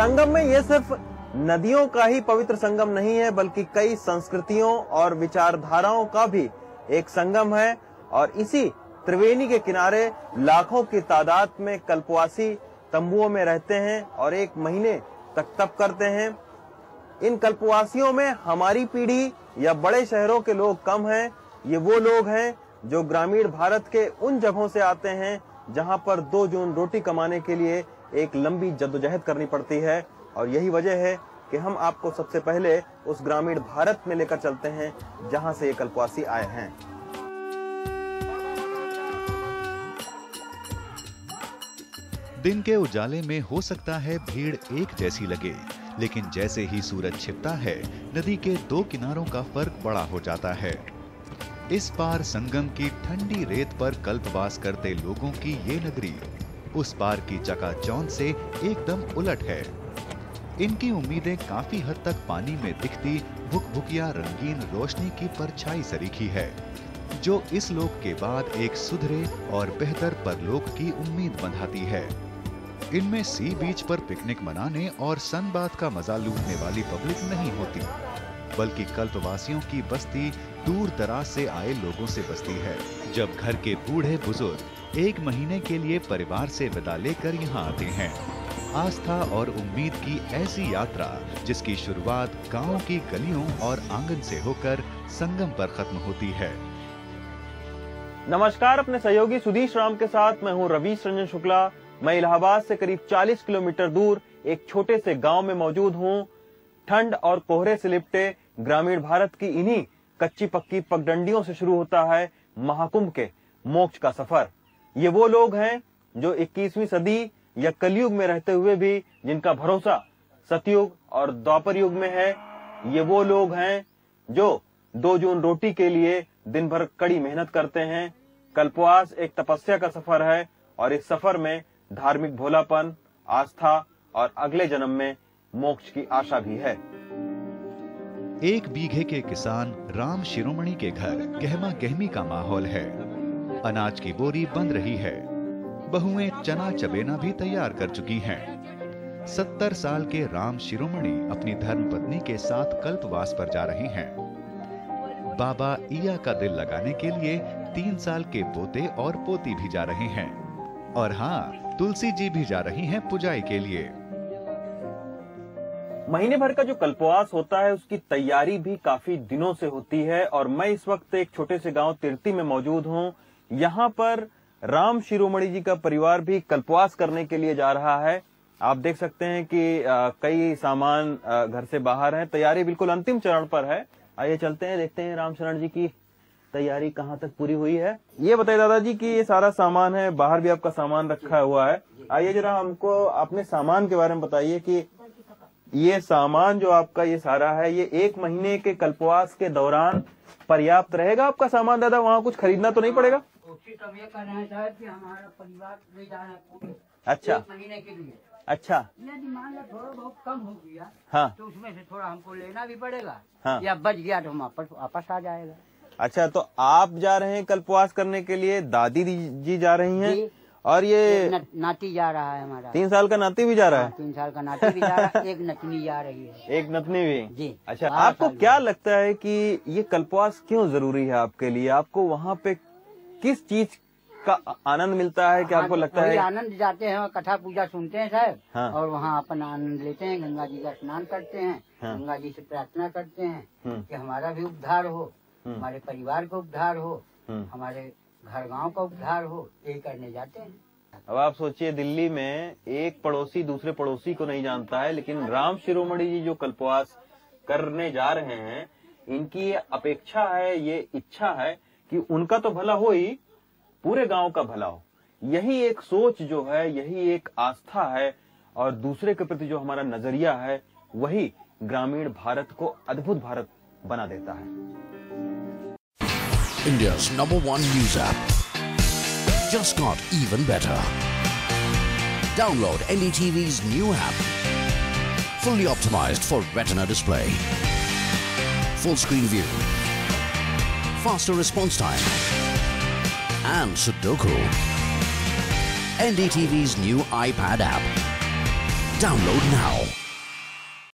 संगम में ये सिर्फ नदियों का ही पवित्र संगम नहीं है, बल्कि कई संस्कृतियों और विचारधाराओं का भी एक संगम है। और इसी त्रिवेणी के किनारे लाखों की तादाद में कल्पवासी तंबुओं में रहते हैं और 1 महीने तक तप करते हैं। इन कल्पवासियों में हमारी पीढ़ी या बड़े शहरों के लोग कम हैं। ये वो लोग हैं जो ग्रामीण भारत के उन जगहों से आते हैं जहां पर 2 जून रोटी कमाने के लिए एक लंबी जद्दोजहद करनी पड़ती है। और यही वजह है कि हम आपको सबसे पहले उस ग्रामीण भारत में लेकर चलते हैं जहां से ये कल्पवासी आए हैं। दिन के उजाले में हो सकता है भीड़ एक जैसी लगे, लेकिन जैसे ही सूरज छिपता है नदी के 2 किनारों का फर्क बड़ा हो जाता है। इस पार संगम की ठंडी रेत पर कल्पवास करते लोगों की ये नगरी उस पार की चकाचौंध से एकदम उलट है। इनकी उम्मीदें काफी हद तक पानी में दिखती भुकभुकिया रंगीन रोशनी की परछाई सरीखी है, जो इस लोक के बाद एक सुधरे और बेहतर परलोक की उम्मीद बंधाती है। इनमें सी बीच पर पिकनिक मनाने और सनबाथ का मजा लूटने वाली पब्लिक नहीं होती, बल्कि कल्पवासियों की बस्ती दूर दराज से आए लोगों से बसती है। जब घर के बूढ़े बुजुर्ग 1 महीने के लिए परिवार से विदा लेकर यहाँ आते हैं, आस्था और उम्मीद की ऐसी यात्रा जिसकी शुरुआत गांव की गलियों और आंगन से होकर संगम पर खत्म होती है। नमस्कार, अपने सहयोगी सुधीश राम के साथ मैं हूँ रवीश रंजन शुक्ला। मैं इलाहाबाद से करीब 40 किलोमीटर दूर एक छोटे से गांव में मौजूद हूँ। ठंड और कोहरे से लिपटे ग्रामीण भारत की इन्हीं कच्ची पक्की पगडंडियों से शुरू होता है महाकुंभ के मोक्ष का सफर। ये वो लोग हैं जो 21वीं सदी या कलयुग में रहते हुए भी जिनका भरोसा सतयुग और द्वापर युग में है। ये वो लोग हैं जो 2 जून रोटी के लिए दिन भर कड़ी मेहनत करते हैं। कल्पवास एक तपस्या का सफर है और इस सफर में धार्मिक भोलापन, आस्था और अगले जन्म में मोक्ष की आशा भी है। 1 बीघे के किसान राम शिरोमणि के घर गहमा गहमी का माहौल है। अनाज की बोरी बंध रही है। बहुएं चना चबेना भी तैयार कर चुकी हैं। 70 साल के राम शिरोमणि अपनी धर्मपत्नी के साथ कल्पवास पर जा रहे हैं। बाबा ईया का दिल लगाने के लिए 3 साल के पोते और पोती भी जा रहे हैं। और हाँ, तुलसी जी भी जा रही हैं पुजाई के लिए। महीने भर का जो कल्पवास होता है उसकी तैयारी भी काफी दिनों से होती है। और मैं इस वक्त एक छोटे से गांव तिरती में मौजूद हूं। यहाँ पर राम शिरोमणि जी का परिवार भी कल्पवास करने के लिए जा रहा है। आप देख सकते हैं कि कई सामान घर से बाहर है। तैयारी बिल्कुल अंतिम चरण पर है। आइए चलते हैं, देखते हैं राम शरण जी की तैयारी कहाँ तक पूरी हुई है। ये बताइए दादाजी कि ये सारा सामान है, बाहर भी आपका सामान रखा हुआ है। आइए जरा हमको अपने सामान के बारे में बताइए कि ये सामान जो आपका ये सारा है, ये 1 महीने के कल्पवास के दौरान पर्याप्त रहेगा आपका सामान? दादा वहाँ कुछ खरीदना तो नहीं पड़ेगा? कोशिश हम ये कर रहे हैं साहब कि हमारा परिवार ले जा रहे हैं पूरे अच्छा 1 महीने के लिए। अच्छा, यदि मान लो थोड़ा बहुत कम हो गया हाँ, तो उसमें से थोड़ा हमको लेना भी पड़ेगा। हाँ, या बच गया तो हम वापस आ जाएगा। अच्छा, तो आप जा रहे हैं कल्पवास करने के लिए, दादी जी जा रही हैं और ये नाती जा रहा है हमारा। 3 साल का नाती भी जा रहा है? 3 साल का नाती भी जा रहा है। 1 नतनी जा रही है। 1 नतनी भी जी। अच्छा, आपको क्या लगता है कि ये कल्पवास क्यों जरूरी है आपके लिए? आपको वहाँ पे किस चीज का आनंद मिलता है कि आपको लगता है? आनंद जाते हैं, कथा पूजा सुनते हैं साहब। हाँ। और वहाँ अपन आनंद लेते हैं, गंगा जी का स्नान करते हैं। हाँ। गंगा जी से प्रार्थना करते हैं कि हमारा भी उद्धार हो, हमारे परिवार का उद्धार हो, हमारे घर गांव का उद्धार हो, यही करने जाते हैं। अब आप सोचिए, दिल्ली में एक पड़ोसी दूसरे पड़ोसी को नहीं जानता है, लेकिन राम शिरोमणि जी जो कल्पवास करने जा रहे हैं, इनकी ये अपेक्षा है, ये इच्छा है कि उनका तो भला हो ही, पूरे गांव का भला हो। यही एक सोच जो है, यही एक आस्था है और दूसरे के प्रति जो हमारा नजरिया है, वही ग्रामीण भारत को अद्भुत भारत बना देता है। India's #1 news app just got even better. Download NDTV's new app. Fully optimized for retina display. Full screen view. Faster response time. And Sudoku. NDTV's new iPad app. Download now.